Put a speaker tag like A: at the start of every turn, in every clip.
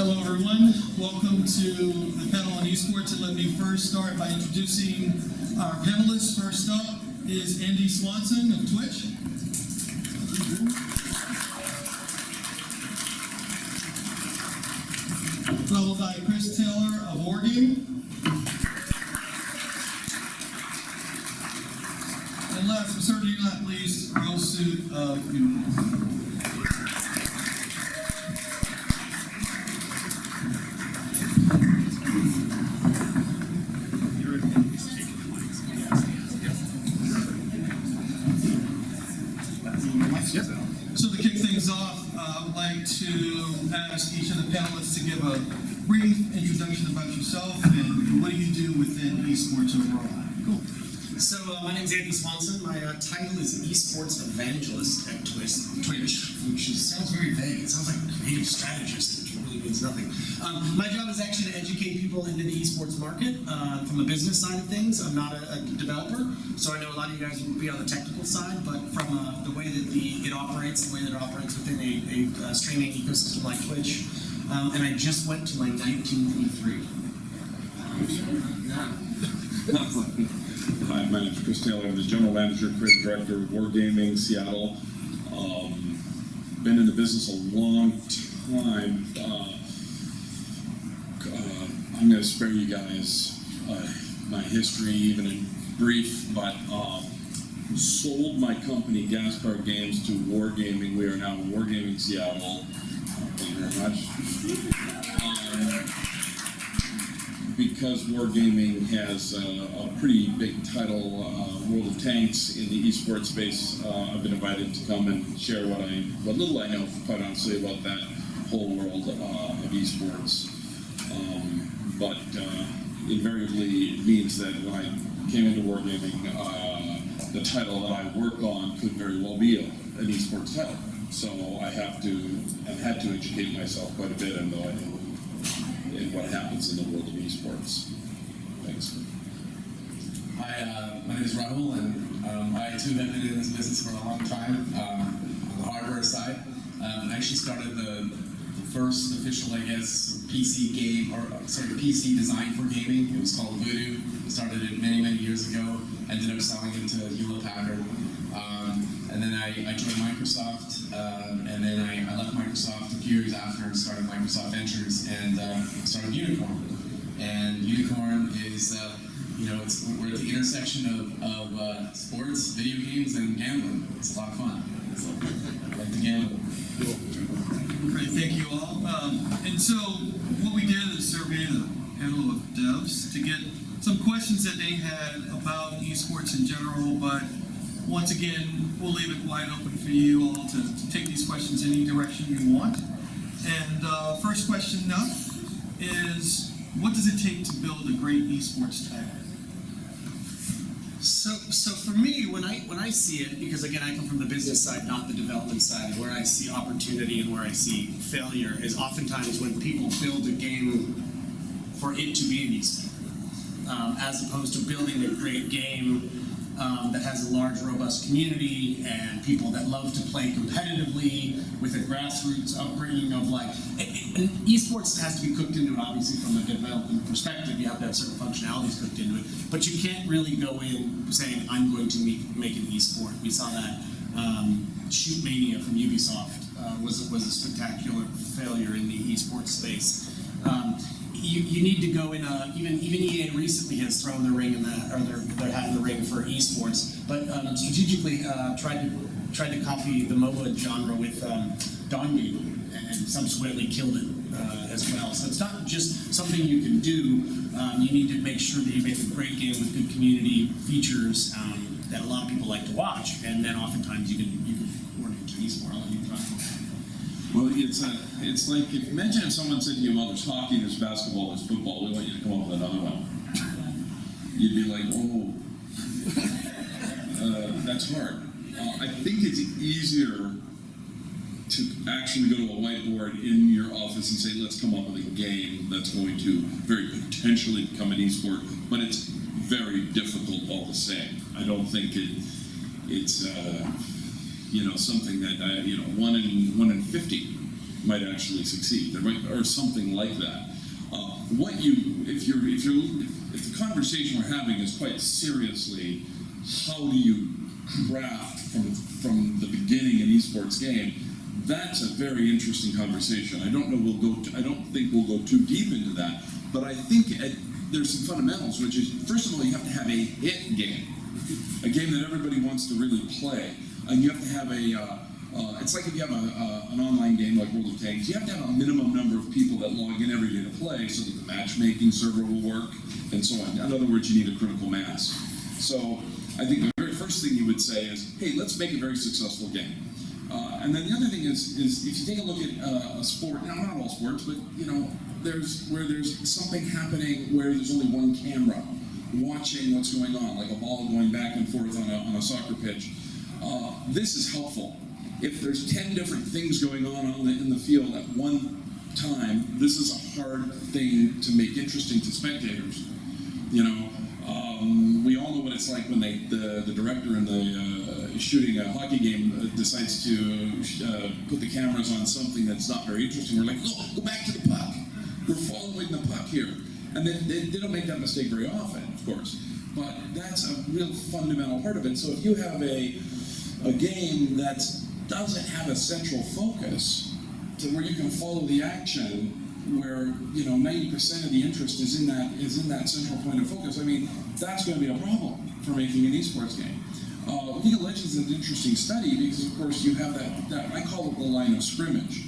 A: Hello everyone, welcome to the panel on esports, and let me first start by introducing our panelists. First up is Andy Swanson of Twitch. Followed by Chris Taylor of Wargaming. And last but certainly not least, Rahul Sood of Unikrn. So to kick things off, I would like to ask each of the panelists to give a brief introduction about yourself and what do you do within esports overall.
B: Cool. So my name is Andy Swanson. My title is eSports Evangelist at Twitch, which sounds very vague. It sounds like creative strategist, which really means nothing. My job is actually to educate people into the esports market from the business side of things. I'm not a developer, so I know a lot of you guys will be on the technical side, but from the way that it operates within a streaming ecosystem like Twitch. And I just went to my 19th E3.
C: Hi, my name is Chris Taylor. I'm the General Manager, Creative Director of Wargaming, Seattle. Been in the business a long time. I'm going to spare you guys my history, even in brief, but sold my company, Gaspar Games, to Wargaming. We are now Wargaming Seattle. Thank you very much. Because Wargaming has a pretty big title, World of Tanks, in the esports space, I've been invited to come and share what little I know, quite honestly, about that whole world of esports. But invariably, it means that when I came into Wargaming, the title that I work on could very well be an esports title. So I've had to educate myself quite a bit in what happens in the world of esports. Thanks.
D: Hi, my name is Rahul, and I too have been in this business for a long time on the hardware side. I actually started the first official, I guess, PC design for gaming. It was called Voodoo. I started it many years ago. Ended up selling it to Hewlett-Packard. And then I joined Microsoft, and then I left Microsoft a few years after and started Microsoft Ventures and started Unikrn. And Unikrn is, we're at the intersection of sports, video games, and gambling. It's a lot of fun. So, I like to gamble.
A: Great, thank you all. And so what we did is survey the panel of devs to get some questions that they had about esports in general, but once again, we'll leave it wide open for you all to take these questions any direction you want. And first question up is, what does it take to build a great esports title?
B: So for me, when I see it, because again I come from the business side, not the development side, where I see opportunity and where I see failure is oftentimes when people build a game for it to be an esport, as opposed to building a great game that has a large, robust community and people that love to play competitively with a grassroots upbringing of and esports has to be cooked into it, obviously, from a development perspective. You have to have certain functionalities cooked into it, but you can't really go in saying, I'm going to make an esport. We saw that Shoot Mania from Ubisoft was a spectacular failure in the esports space. You need to go in. Even EA recently has thrown their ring in that, or they're having the ring for esports, but strategically tried to copy the MOBA genre with Dongu, and subsequently killed it as well. So it's not just something you can do. You need to make sure that you make a great game with good community features that a lot of people like to watch, and then oftentimes you can work into esport. I'll let you try.
C: Well, it's like, imagine if someone said to you, well, there's hockey, there's basketball, there's football, we want you to come up with another one. You'd be like, oh, that's hard. I think it's easier to actually go to a whiteboard in your office and say, let's come up with a game that's going to very potentially become an esport, but it's very difficult all the same. I don't think it's something that 1 in 50 might actually succeed. There might, or something like that. If the conversation we're having is quite seriously, how do you craft from the beginning an esports game? That's a very interesting conversation. I don't think we'll go too deep into that, but I think there's some fundamentals, which is, first of all, you have to have a hit game, a game that everybody wants to really play, and you have to have it's like if you have an online game like World of Tanks, you have to have a minimum number of people that log in every day to play so that the matchmaking server will work, and so on. In other words, you need a critical mass. So I think the very first thing you would say is, hey, let's make a very successful game. And then the other thing is if you take a look at a sport, now not all sports, but there's something happening where there's only one camera watching what's going on, like a ball going back and forth on a soccer pitch. This is helpful. If there's 10 different things going on in the field at one time, this is a hard thing to make interesting to spectators. We all know what it's like when the director in the shooting a hockey game decides to put the cameras on something that's not very interesting. We're like, oh, go back to the puck. We're following the puck here. And they don't make that mistake very often, of course. But that's a real fundamental part of it. So if you have a game that doesn't have a central focus to where you can follow the action, where 90% of the interest is in that central point of focus, I mean, that's going to be a problem for making an esports game. League of Legends is an interesting study because, of course, you have that I call it the line of scrimmage,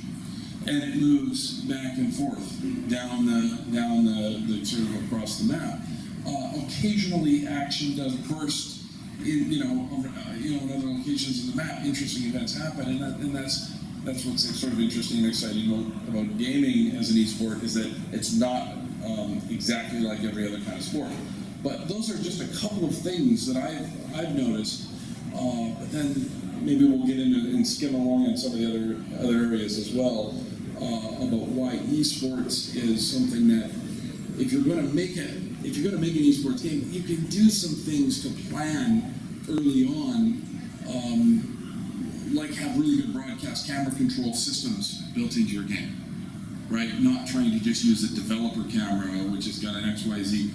C: and it moves back and forth down the sort of across the map. Occasionally, action does burst. In other locations of the map, interesting events happen, and that's what's sort of interesting and exciting about gaming as an esport, is that it's not exactly like every other kind of sport. But those are just a couple of things that I've noticed. But then maybe we'll get into and skim along in some of the other areas as well about why esports is something that, if you're going to make an esports game, you can do some things to plan early on, like have really good broadcast camera control systems built into your game, right? Not trying to just use a developer camera, which has got an XYZ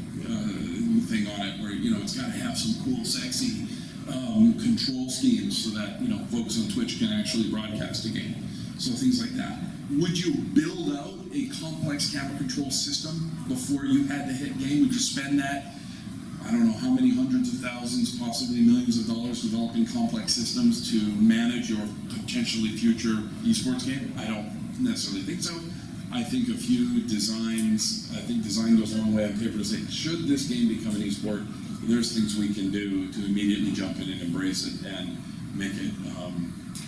C: thing on it, where it's got to have some cool, sexy control schemes so that folks on Twitch can actually broadcast a game. So things like that. Would you build out a complex camera control system before you had the hit game? Would you spend that, I don't know how many hundreds of thousands, possibly millions of dollars developing complex systems to manage your potentially future esports game? I don't necessarily think so. I think design goes a long way on paper to say, should this game become an esport, there's things we can do to immediately jump in and embrace it and make it,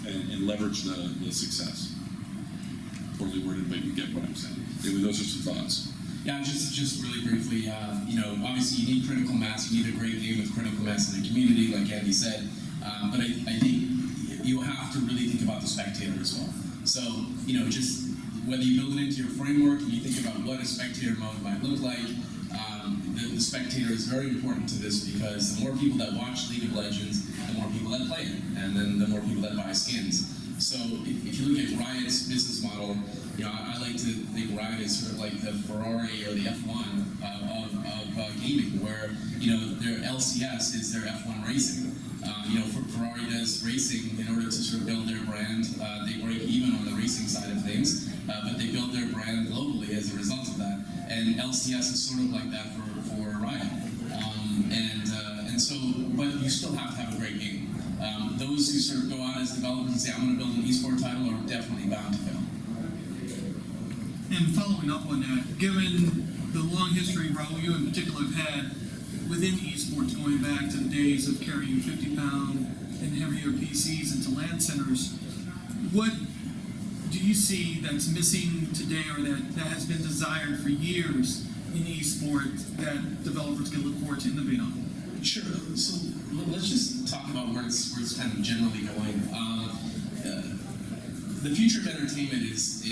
C: and leverage the success. Poorly worded, but you get what I'm saying. Anyway, those are some thoughts.
D: Yeah, just really briefly, obviously you need critical mass. You need a great game with critical mass in the community, like Andy said. But I think you have to really think about the spectator as well. So, just whether you build it into your framework and you think about what a spectator mode might look like, the spectator is very important to this, because the more people that watch League of Legends, the more people that play it, and then the more people that buy skins. So if you look at Riot's business model, I like to think Riot is sort of like the Ferrari or the F1 of gaming, where their LCS is their F1 racing. Ferrari does racing in order to sort of build their brand. They break even on the racing side of things, but they build their brand globally as a result of that. And LCS is sort of like that for Riot. But you still have to have a great game. Those who sort of go out as developers and say, I'm going to build an esport title, are definitely bound to fail.
A: And following up on that, given the long history, Rahul, you in particular have had within esports, going back to the days of carrying 50-pound and heavier PCs into LAN centers, what do you see that's missing today, or that has been desired for years in esports that developers can look forward to innovate on?
D: Sure. So let's just talk about where it's kind of generally going. The future of entertainment is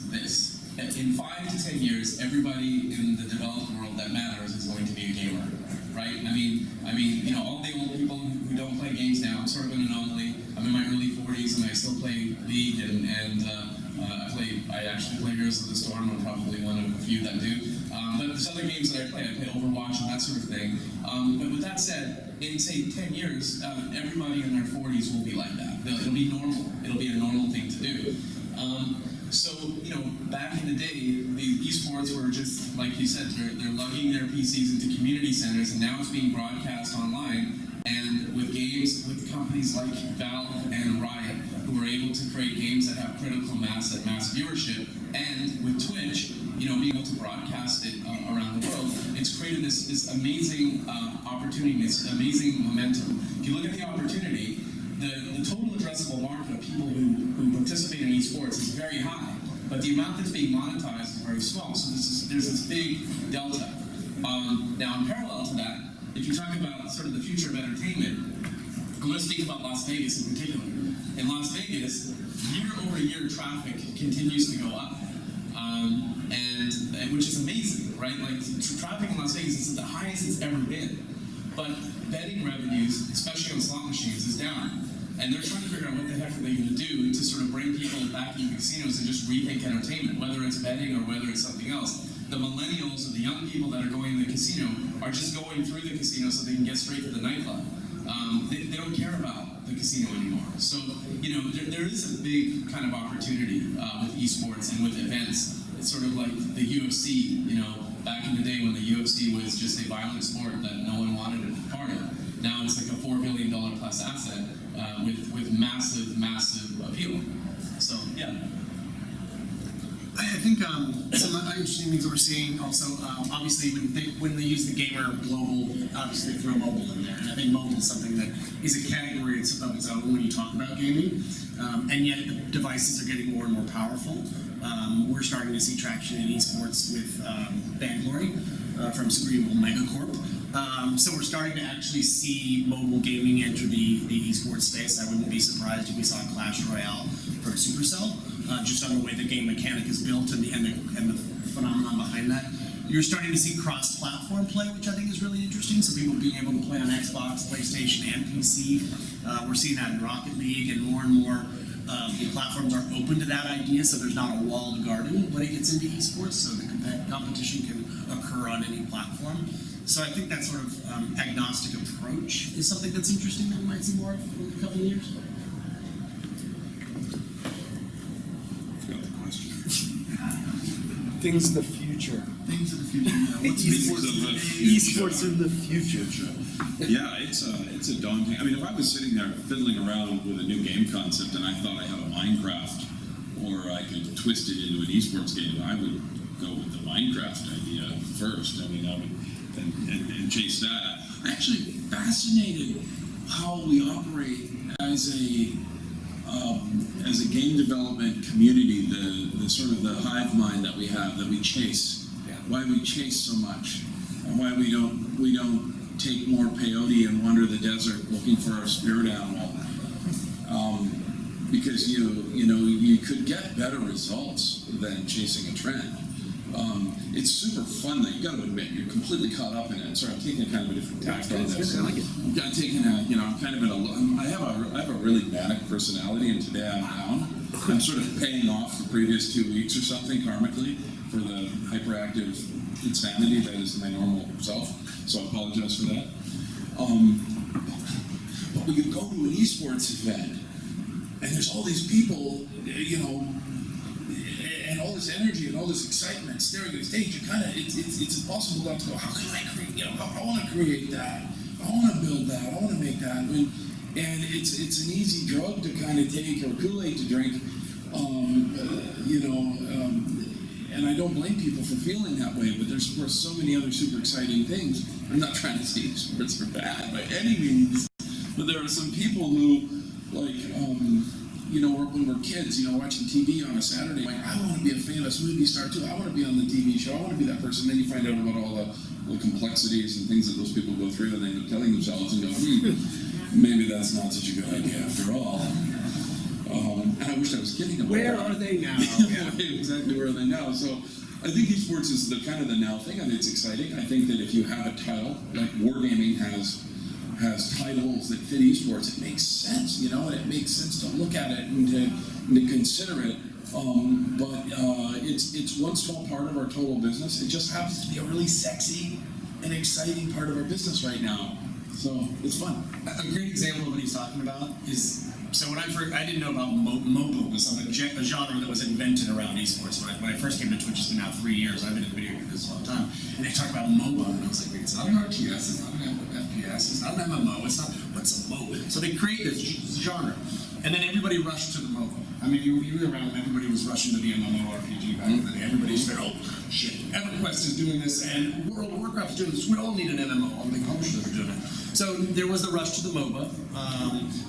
D: this. In 5 to 10 years, everybody in the developed world that matters is going to be a gamer, right? I mean, all the old people who don't play games now, sort of an anomaly. I'm in my early 40s and I still play League, and I actually play Heroes of the Storm. I'm probably one of a few that do. But there's other games that I play. I play Overwatch and that sort of thing. But with that said, in say 10 years, everybody in their 40s will be like that. It'll be normal. It'll be a normal thing to do. So, you know, back in the day, the esports were just, like you said, they're lugging their PCs into community centers, and now it's being broadcast online. And with games, with companies like Valve and Riot, who are able to create games that have critical mass and mass viewership, and with Twitch, you know, being able to broadcast it around the world, it's created this amazing opportunity, this amazing momentum. If you look at the opportunity, the total addressable market of people who participate in esports is very high, but the amount that's being monetized is very small. So there's this big delta. Now, in parallel to that, if you talk about sort of the future of entertainment, let's think about Las Vegas in particular. In Las Vegas, year-over-year traffic continues to go up, and which is amazing, right? Like traffic in Las Vegas is at the highest it's ever been, but betting revenues, especially on slot machines, is down. And they're trying to figure out what the heck are they going to do to sort of bring people back into casinos and just rethink entertainment, whether it's betting or whether it's something else. The millennials or the young people that are going to the casino are just going through the casino so they can get straight to the nightclub. They don't care about the casino anymore. So, you know, there is a big kind of opportunity with esports and with events. It's sort of like the UFC, you know, back in the day when the UFC was just a violent sport that no one wanted to be part of. Now it's like a $4 billion plus asset with massive, massive appeal. So, yeah.
B: I think some interesting things that we're seeing also, obviously when they use the gamer global, obviously they throw mobile in there. And I think mobile is something that is a category of its own when you talk about gaming. And yet the devices are getting more and more powerful. We're starting to see traction in esports with Vainglory from Screamable Megacorp. So we're starting to actually see mobile gaming enter the esports space. I wouldn't be surprised if we saw Clash Royale for Supercell, just on the way the game mechanic is built and the phenomenon behind that. You're starting to see cross-platform play, which I think is really interesting. So people being able to play on Xbox, PlayStation, and PC. We're seeing that in Rocket League, and more the platforms are open to that idea. So there's not a walled garden when it gets into esports. So the competition can occur on any platform. So I think that sort of agnostic approach is something that's interesting that we might see more of in a couple of years.
C: Forgot the question.
E: Things of the future.
A: Things of the future. Yeah. What's
E: Esports in the future.
C: Yeah, it's a daunting. I mean, if I was sitting there fiddling around with a new game concept and I thought I had a Minecraft, or I could twist it into an esports game, I would go with the Minecraft idea first. I mean, I would and chase that. I'm actually fascinated how we operate as a game development community. The sort of the hive mind that we have, that we chase.
B: Yeah.
C: Why we chase so much, and why we don't take more peyote and wander the desert looking for our spirit animal. Because you could get better results than chasing a trend. It's super fun though. You got to admit, you're completely caught up in it. Sorry, I'm taking kind of a different tack on this.
B: I like it.
C: I'm taking kind of I have a really manic personality, and today I'm down. I'm sort of paying off the previous 2 weeks or something karmically for the hyperactive insanity that is my normal self. So I apologize for that. But when you go to an esports event, and there's all these people, and all this energy and all this excitement staring at the stage, it's impossible not to go, how can I create, I want to create that, I want to build that, I want to make that. And it's an easy drug to kind of take, or Kool-Aid to drink, and I don't blame people for feeling that way, but there's, of course, so many other super exciting things. I'm not trying to say sports are bad by any means, but there are some people who, like, when we're kids, watching TV on a Saturday, like, I want to be a famous movie star too. I want to be on the TV show. I want to be that person. Then you find out about all the complexities and things that those people go through, and they end up killing themselves and go, maybe that's not such a good idea after all. And I wish I was kidding about
B: Where
C: that.
B: are they now?
C: Exactly, where are they now? So I think esports is the kind of the now thing, and it's exciting. I think that if you have a title, like Wargaming has has titles that fit esports, it makes sense, you know, and it makes sense to look at it and to consider it. But it's one small part of our total business. It just happens to be a really sexy and exciting part of our business right now. So it's fun.
B: A great example of what he's talking about is, so when I didn't know about mobile was a genre that was invented around esports. When I first came to Twitch, it's been now 3 years. I've been in the video game business a long time, and they talk about MOBA, and I was like, wait, it's not an RTS, it's not an FPS, it's not an MMO, it's not, what's a MOBA? So they create this genre, and then everybody rushed to the MOBA. I mean, you were around, everybody was rushing to the MMORPG back in the day. Everybody said, oh, shit, EverQuest is doing this, and World of Warcraft is doing this. We all need an MMO. All the publishers are doing it. So there was the rush to the MOBA.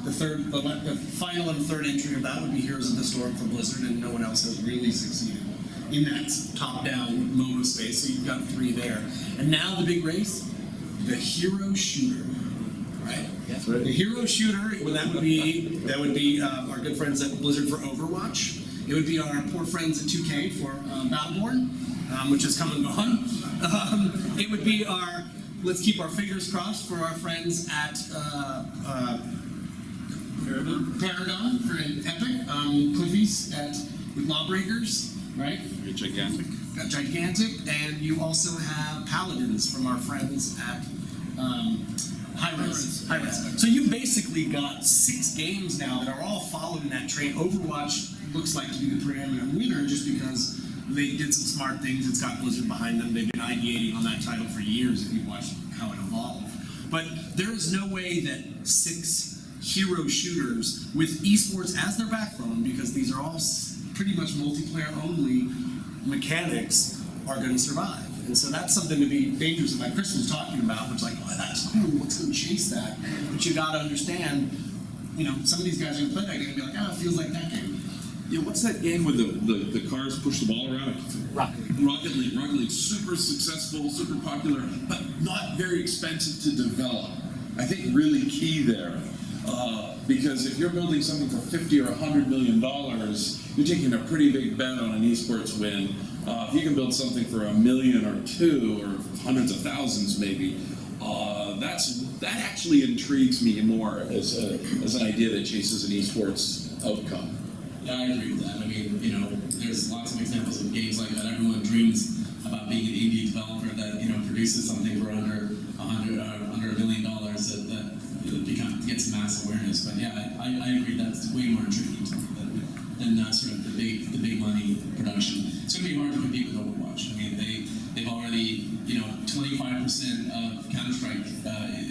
B: The final and third entry of that would be Heroes of the Storm for Blizzard, and no one else has really succeeded in that top-down MOBA space. So you've got 3 there. And now the big race, the hero shooter. Right?
E: That's right.
B: The hero shooter, well, that would be our good friends at Blizzard for Overwatch. It would be our poor friends at 2K for Battleborn, which has come and gone. It would be our, let's keep our fingers crossed for our friends at Paragon for Epic, Cliffies with Lawbreakers, right?
C: Gigantic.
B: Gigantic, and you also have Paladins from our friends at High-Res. So you basically got 6 games now that are all following that train. Overwatch looks like to be the preeminent winner just because they did some smart things. It's got Blizzard behind them. They've been ideating on that title for years if you watch how it evolved. But there is no way that 6 hero shooters with esports as their backbone, because these are all pretty much multiplayer only mechanics, are going to survive. And so that's something to be dangerous. And like Chris was talking about, which like, oh, that's cool, let's go chase that. But you got to understand, you know, some of these guys are going to play that game and be like, oh, it feels like that game.
C: Yeah, what's that game where the cars push the ball around? Rocket League, super successful, super popular, but not very expensive to develop. I think really key there. Because if you're building something for $50 or $100 million, you're taking a pretty big bet on an esports win. If you can build something for $1 million or $2 or hundreds of thousands maybe, that actually intrigues me more as an idea that chases an esports outcome.
D: Yeah, I agree with that. I mean, you know, there's lots of examples of games like that. Everyone dreams about being an indie developer that, you know, produces something for under $1 million that gets mass awareness. But yeah, I agree that's way more intriguing to me than sort of the big money production. It's going to be hard to compete with Overwatch. I mean, they've already, you know, 25% of Counter-Strike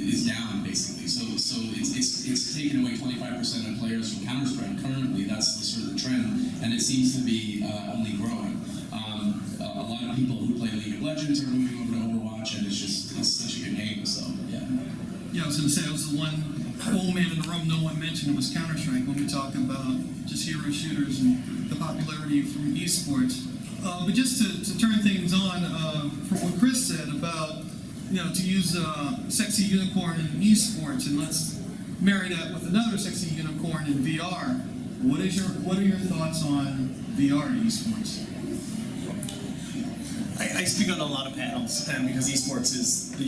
D: is down basically. So it's taken away 25% of players from Counter-Strike currently. That's the sort of trend, and it seems to be only growing. A lot of people who play League of Legends are moving over to Overwatch, and it's such a good game. So yeah.
A: Yeah, I was going to say, I was the one old man in the room no one mentioned was Counter-Strike when we talk about just hero shooters and the popularity from esports. But just to turn things on, from what Chris said about, you know, to use sexy unicorn in esports, and let's marry that with another sexy unicorn in VR. What are your thoughts on VR esports?
B: I speak on a lot of panels, and because esports is a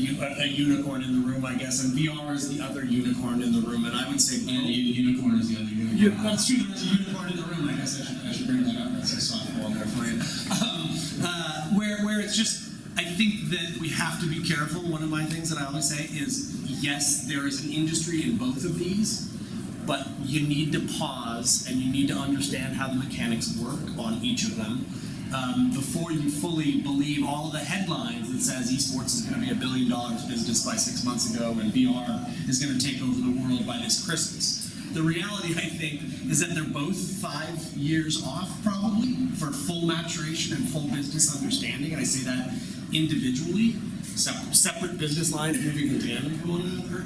B: unicorn in the room, I guess, and VR is the other unicorn in the room, and I would say
D: Unicorn is the other unicorn.
B: Yeah, that's true. There's a unicorn in the room. I guess I should bring that up. That's a softball there for you. Where it's just, I think that we have to be careful. One of my things that I always say is, yes, there is an industry in both of these, but you need to pause and you need to understand how the mechanics work on each of them. Before you fully believe all of the headlines that says esports is going to be $1 billion business by 6 months ago and VR is going to take over the world by this Christmas. The reality, I think, is that they're both 5 years off probably for full maturation and full business understanding, and I say that individually, separate business lines moving in tandem from one another.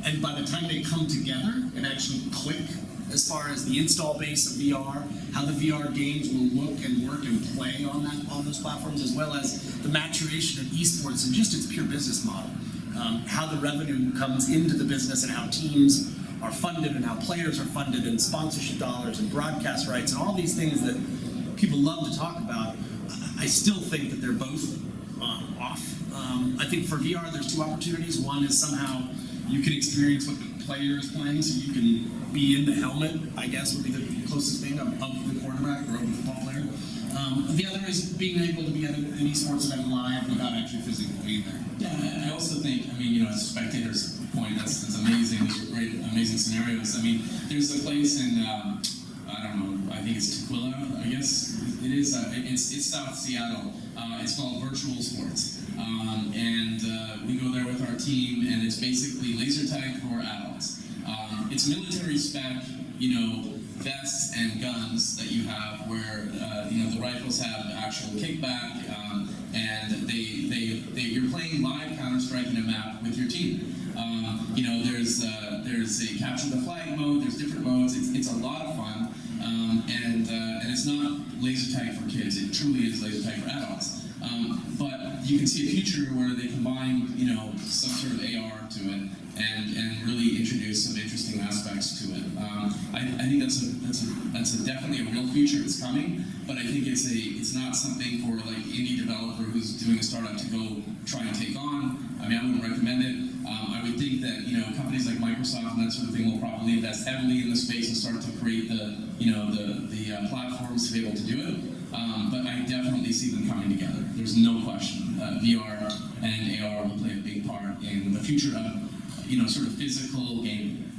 B: And by the time they come together and actually click, as far as the install base of VR, how the VR games will look and work and play on those platforms, as well as the maturation of esports and just its pure business model, how the revenue comes into the business and how teams are funded and how players are funded and sponsorship dollars and broadcast rights and all these things that people love to talk about. I still think that they're both off. I think for VR there's 2 opportunities. One is somehow you can experience what the player is playing, so you can be in the helmet, I guess would be the closest thing of the quarterback or of the football player. The other is being able to be at an eSports event live without actually physically being there.
D: Yeah, I also think, I mean, as a spectator's point, that's amazing. Those are great, amazing scenarios. I mean, there's a place in, I don't know, I think it's Tukwila, I guess it is. It's South Seattle. It's called Virtual Sports. And we go there with our team, and it's basically laser tag for adults. It's military spec, vests and guns that you have where, the rifles have actual kickback, and you're playing live Counter-Strike in a map with your team. There's a capture the flag mode, there's different modes, it's a lot of fun, and it's not laser tag for kids, it truly is laser tag for adults. But you can see a future where they combine, some sort of AR to it and really introduce some interesting aspects to it. I think that's definitely a real future. It's coming, but I think it's not something for like indie developer who's doing a startup to go try and take on. I mean, I wouldn't recommend it. I would think that companies like Microsoft and that sort of thing will probably invest heavily in the space and start to create the platforms to be able to do it. But I definitely see them coming together. There's no question. VR and AR will play a big part in the future of, sort of physical gaming.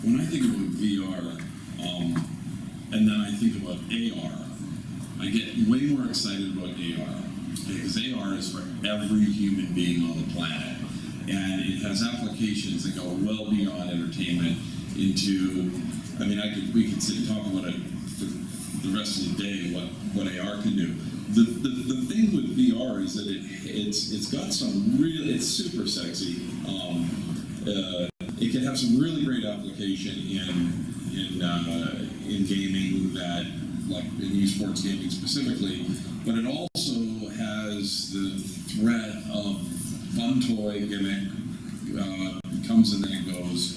C: When I think about VR, and then I think about AR, I get way more excited about AR because AR is for every human being on the planet, and it has applications that go well beyond entertainment into. I mean, we could sit and talk about it for the rest of the day. What AR can do. The thing with VR is that it's got some really, it's super sexy. It can have some really great application in gaming, that like in esports gaming specifically, but it also has the threat of fun toy gimmick, comes and then goes,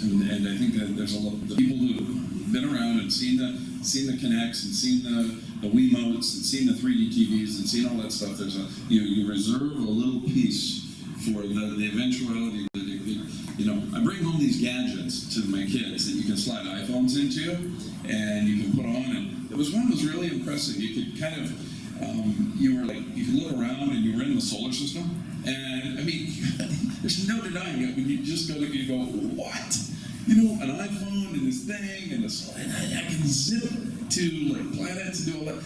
C: and I think that there's a lot the people who've been around and seen the Kinects and seen the Wiimotes and seen the 3D TVs and seen all that stuff. There's you reserve a little piece for the eventuality that I bring home these gadgets to my kids that you can slide iPhones into and you can put on, and there was one that was really impressive. You could kind of you could look around and you were in the solar system, and I mean there's no denying it when you just go you go, what? An iPhone and this thing and this, and I can zip to like planets and do all that.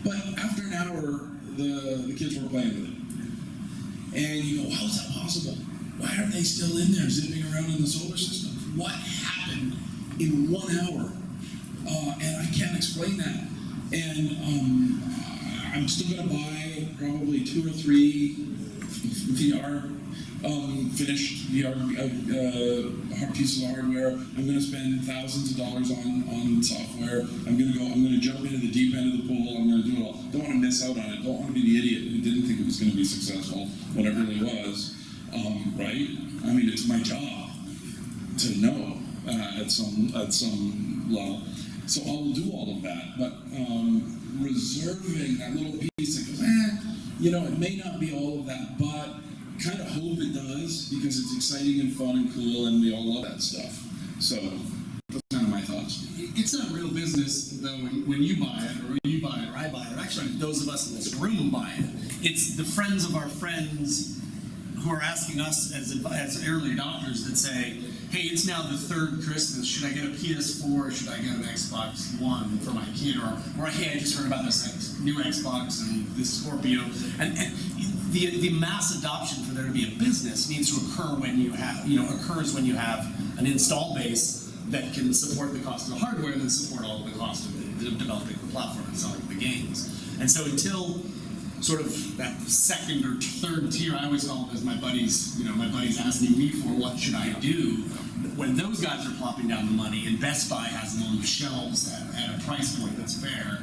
C: But after an hour, the kids were playing with it. And you go, how is that possible? Why aren't they still in there zipping around in the solar system? What happened in 1 hour? And I can't explain that. And I'm still going to buy probably 2 or 3 VR finished VR pieces of hardware. I'm going to spend thousands of dollars on software. I'm going to jump into the deep end of the pool. I'm going to do it all. Don't want to miss out on it. Don't want to be the idiot who didn't think it was going to be successful when it really was. Right? I mean, it's my job to know at some level. So I will do all of that. But reserving that little piece that goes, it may not be all of that, but kind of hope it does, because it's exciting and fun and cool, and we all love that stuff. So that's kind of my thoughts.
B: It's not real business, though, when you buy it, or you buy it, or I buy it, or actually those of us in this room buy it. It's the friends of our friends who are asking us as early adopters that say, hey, it's now the 3rd Christmas. Should I get a PS4 or should I get an Xbox One for my kid? Or hey, I just heard about this new Xbox and this Scorpio. And the mass adoption for there to be a business needs to occur when you have, occurs when you have an install base that can support the cost of the hardware and then support all of the cost of developing the platform and selling the games. And so until sort of that 2nd or 3rd tier, I always call them as my buddies asking me for what should I do. When those guys are plopping down the money and Best Buy has them on the shelves at a price point that's fair,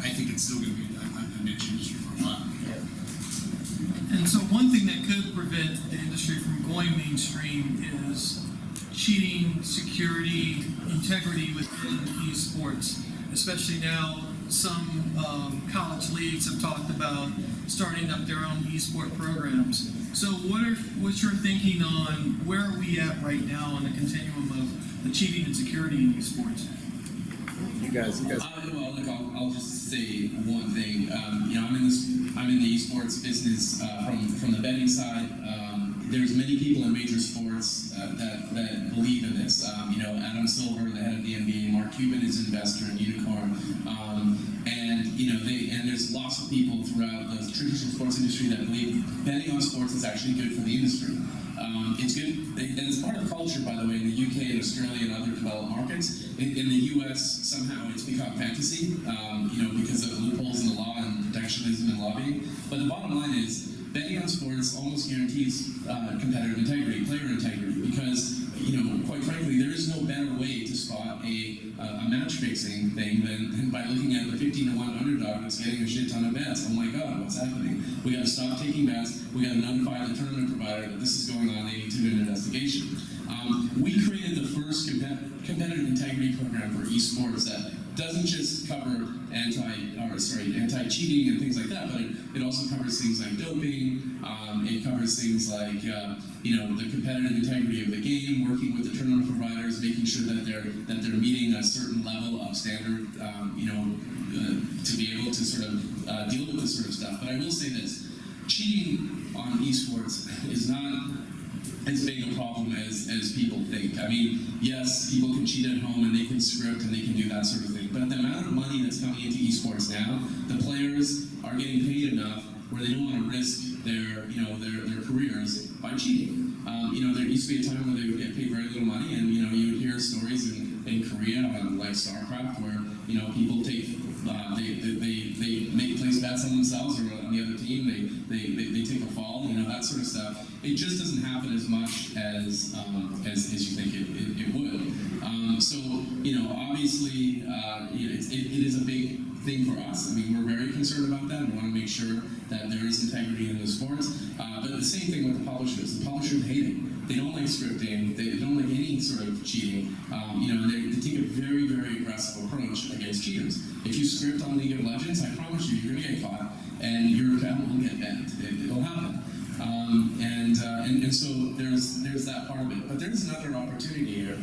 B: I think it's still going to be a niche industry for a while.
A: And so one thing that could prevent the industry from going mainstream is cheating, security, integrity within esports, especially now some college leagues have talked about starting up their own esport programs. So what's your thinking on where are we at right now on the continuum of the cheating and security in esports?
E: You guys.
D: Well, look, I'll just say one thing. I'm in the esports business from the betting side. There's many people in major sports that believe in this. Adam Silver, the head of the NBA, Mark Cuban is an investor in Unikrn, and there's lots of people throughout the traditional sports industry that believe betting on sports is actually good for the industry. It's good, and it's part of culture, by the way, in the UK and Australia and other developed markets. In the US, somehow it's become fantasy, because of loopholes in the law and protectionism and lobbying. But the bottom line is, betting on sports almost guarantees competitive integrity, player integrity, because, quite frankly, there is no better way to spot a match fixing thing than by looking at the 15-to-1 underdog that's getting a shit ton of bets. Oh my God, what's happening? We got to stop taking bets. We got to notify the tournament provider that this is going on. They need to do an investigation. We created the first competitive integrity program for esports that doesn't just cover anti-cheating and things like that, but it also covers things like doping. It covers things like the competitive integrity of the game, working with the tournament providers, making sure that they're meeting a certain level of standard, to be able to sort of deal with this sort of stuff. But I will say this: cheating on esports is not as big a problem as people think. I mean, yes, people can cheat at home and they can script and they can do that sort of thing, but the amount of money that's coming into esports now, the players are getting paid enough where they don't want to risk their careers by cheating. There used to be a time where they would get paid very little money, and you would hear stories in Korea on like StarCraft where people take they make place bets on themselves or on the other team. They take a fall, that sort of stuff. It just doesn't happen as much as you think it would. Obviously, it is a big thing for us. I mean, we're very concerned about that. We want to make sure that there is integrity in the sports. But the same thing with the publishers. The publishers hate it. They don't like scripting. They don't like any sort of cheating. They take a very, very aggressive approach against cheaters. If you script on League of Legends, I promise you're going to get caught, and your account will get banned. It'll happen. And so there's that part of it. But there's another opportunity here.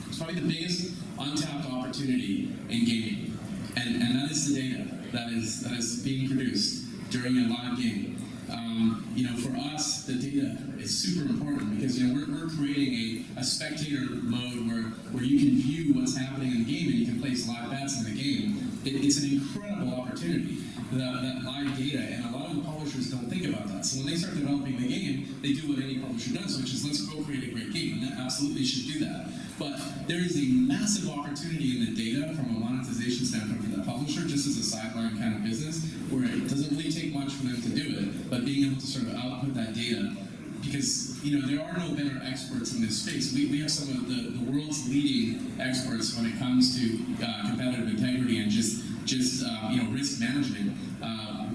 D: It's probably the biggest untapped opportunity in gaming, and that is the data that is being produced during a live game. For us, the data is super important because we're creating a spectator mode where you can view what's happening in the game and you can place live bets in the game. It's an incredible opportunity, that live data, and a lot of the publishers don't think about that. So when they start developing the game, they do what any publisher does, which is let's go create a great game, and that absolutely should do that. But there is a massive opportunity in the data from a monetization standpoint for that publisher, just as a sideline kind of business, where it doesn't really take much for them to do it, but being able to sort of output that data, because there are no better experts in this space. We have some of the world's leading experts when it comes to competitive integrity and just risk management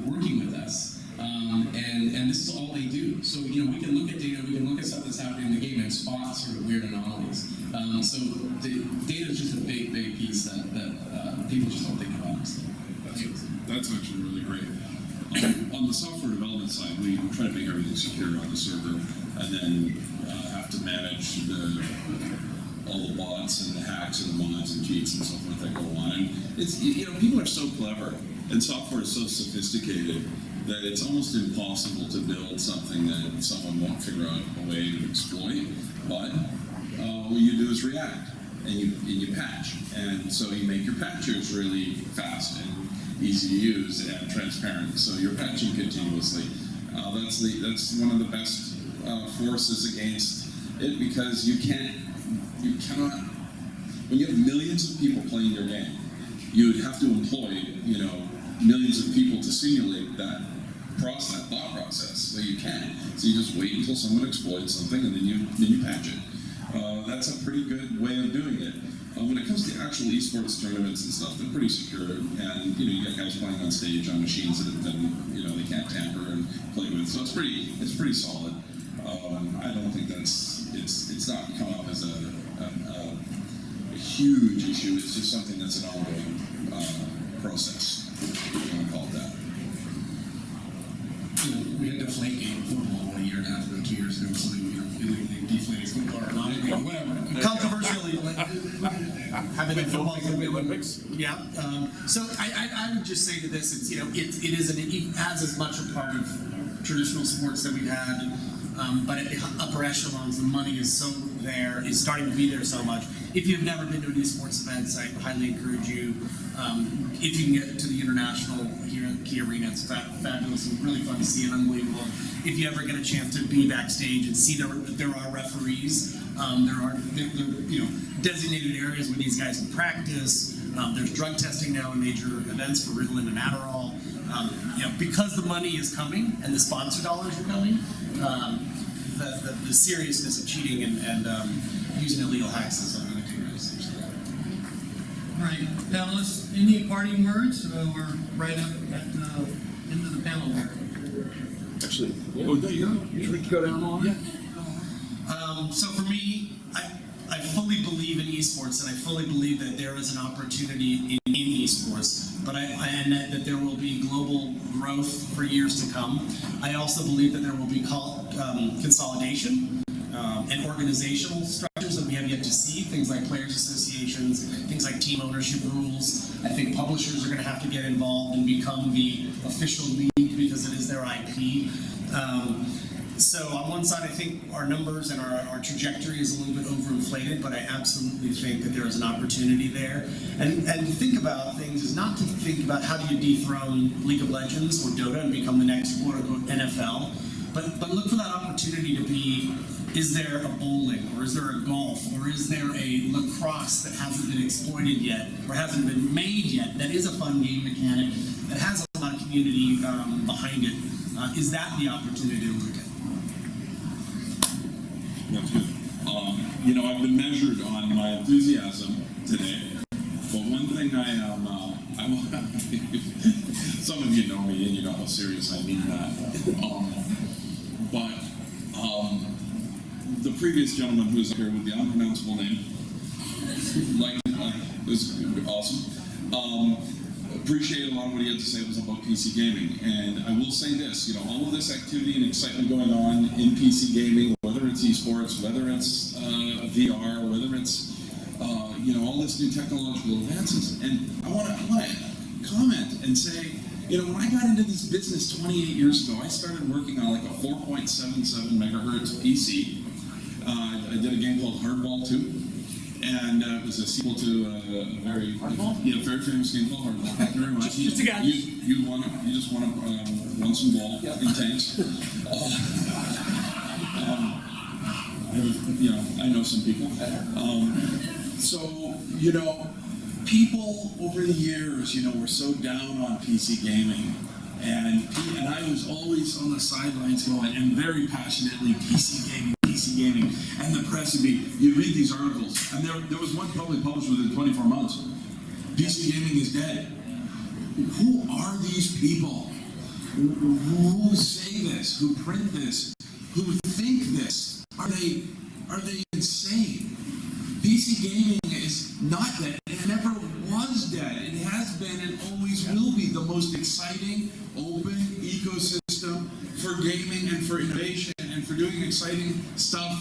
D: working with us. And this is all they do. So we can look at data, we can look at stuff that's happening in the game and spot sort of weird anomalies. So the data is just a big piece that people just don't think about. So.
C: That's actually really great. On the software development side, we try to make everything secure on the server, and then have to manage all the bots and the hacks and the mods and cheats and so forth that go on. And it's people are so clever, and software is so sophisticated that it's almost impossible to build something that someone won't figure out a way to exploit. But what you do is react, and you patch, and so you make your patches really fast and easy to use and transparent. So you're patching continuously. That's one of the best forces against it, because you cannot. When you have millions of people playing your game, you would have to employ millions of people to simulate that thought process. So you can't. So you just wait until someone exploits something, and then you patch it. That's a pretty good way of doing it. When it comes to actual esports tournaments and stuff, they're pretty secure, and you got guys playing on stage on machines that they can't tamper and play with. So it's pretty solid. I don't think it's not come up as a huge issue. It's just something that's an ongoing process.
B: inflated football or not, whatever. Controversially, having the football Olympics. Yeah. So I would just say to this, it's it has as much a part of traditional sports that we've had, but at the upper echelons, the money is so there, is starting to be there so much. If you've never been to an esports event, I highly encourage you. If you can get to the international here at Key Arena, it's fabulous and really fun to see and unbelievable. If you ever get a chance to be backstage and see that there are referees, there are designated areas where these guys can practice. There's drug testing now in major events for Ritalin and Adderall. Because the money is coming and the sponsor dollars are coming, the seriousness of cheating and using illegal hacks is on the
A: All right, panelists, any parting words? We're right up at the end of the panel here.
C: Actually, oh, there you go. Should we go down on? Yeah.
B: So for me, I fully believe in esports, and I fully believe that there is an opportunity in esports, and that there will be global growth for years to come. I also believe that there will be consolidation and organizational structures that we have yet to see, things like players associations, things like team ownership rules. I think publishers are going to have to get involved and become the official league because it is their IP. So on one side, I think our numbers and our trajectory is a little bit overinflated, but I absolutely think that there is an opportunity there. And think about things is not to think about how do you dethrone League of Legends or Dota and become the next quote-unquote NFL, but look for that opportunity to be, is there a bowling, or is there a golf, or is there a lacrosse that hasn't been exploited yet, or hasn't been made yet, that is a fun game mechanic, that has a lot of community behind it? Is that the opportunity to look at?
C: That's good. I've been measured on my enthusiasm today, but one thing some of you know me and you know how serious I mean that. The previous gentleman who was up here with the unpronounceable name, it was awesome. Appreciate a lot of what he had to say was about PC gaming, and I will say this, all of this activity and excitement going on in PC gaming, whether it's esports, whether it's VR, whether it's all this new technological advances, and I want to comment and say, when I got into this business 28 years ago, I started working on like a 4.77 megahertz PC. I did a game called Hardball 2. And it was a sequel to a very famous game called Hardball. Thank you very much. You just want to run some ball in tanks. I know some people. People over the years, were so down on PC gaming. And I was always on the sidelines going, and very passionately, PC gaming, and the press would be, you'd read these articles, and there was one probably published within 24 months. PC gaming is dead. Who are these people who say this, who print this, who think this? Are they insane? PC gaming is not dead. It never was dead. It has been and always will be the most exciting, open ecosystem for gaming and for innovation and for doing exciting stuff,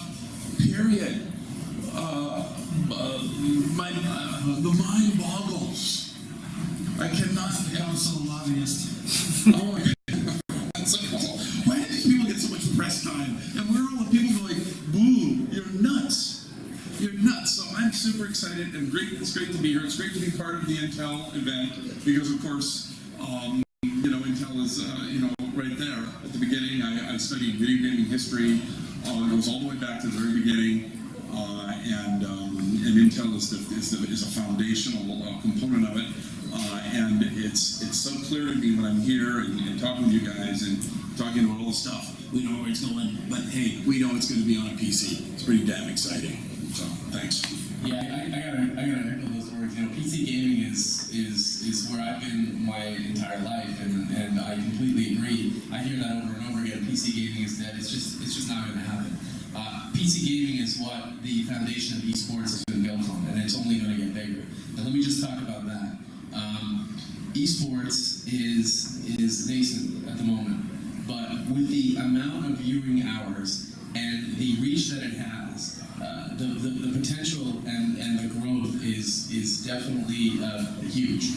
C: period. The mind boggles. I cannot become so lobbyist. Oh my God. Why do these people get so much press time? And we're all the people going, boo, you're nuts. You're nuts. So I'm super excited and it's great to be here. It's great to be part of the Intel event because, of course, Intel is, right there at the beginning. I studied video gaming history. It goes all the way back to the very beginning. And Intel is a foundational component of it. And it's so clear to me when I'm here and talking to you guys and talking about all the stuff. We know where it's going, but hey, we know it's going to be on a PC. It's pretty damn exciting. So, thanks.
D: Yeah, I gotta echo those words. PC gaming is where I've been my entire life, and I completely agree. I hear that over and over again. PC gaming is dead. It's just not going to happen. PC gaming is what the foundation of esports has been built on, and it's only going to get bigger. And let me just talk about that. Esports is nascent at the moment, but with the amount of viewing hours and the reach that it has, has. The potential and the growth is definitely huge.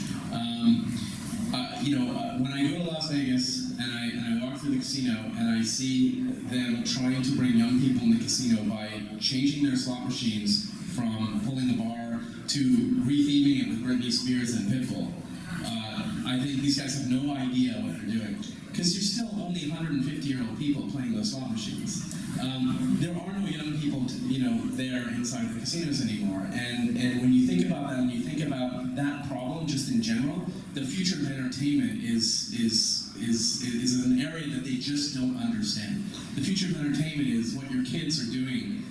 D: When I go to Las Vegas and I walk through the casino and I see them trying to bring young people in the casino by changing their slot machines from pulling the bar to retheming it with Britney Spears and Pitbull, I think these guys have no idea what they're doing. Because you're still only 150-year-old people playing those slot machines. There are no young people, there inside the casinos anymore. And when you think about that, and you think about that problem just in general, the future of entertainment is an area that they just don't understand. The future of entertainment is what your kids are doing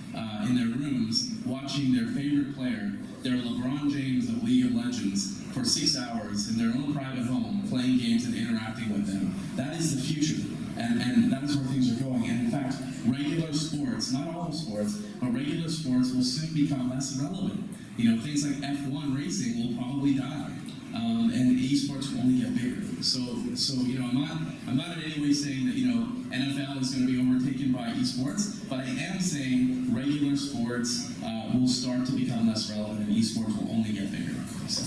D: in their rooms, watching their favorite player, their LeBron James of League of Legends, for 6 hours in their own private home, playing games and interacting with them. That is the future, and that is where things are going. And in fact, regular sports, not all sports, but regular sports will soon become less relevant. Things like F1 racing will probably die, and esports will only get bigger. So I'm not in any way saying that NFL is going to be overtaken by esports, but I am saying regular sports will start to become less relevant, and esports will only get bigger. So.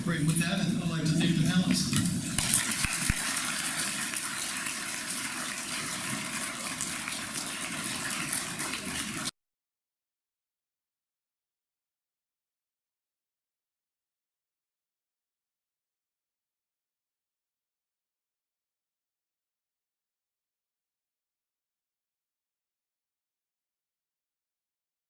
A: Great. With that, I'd like to thank the panelists.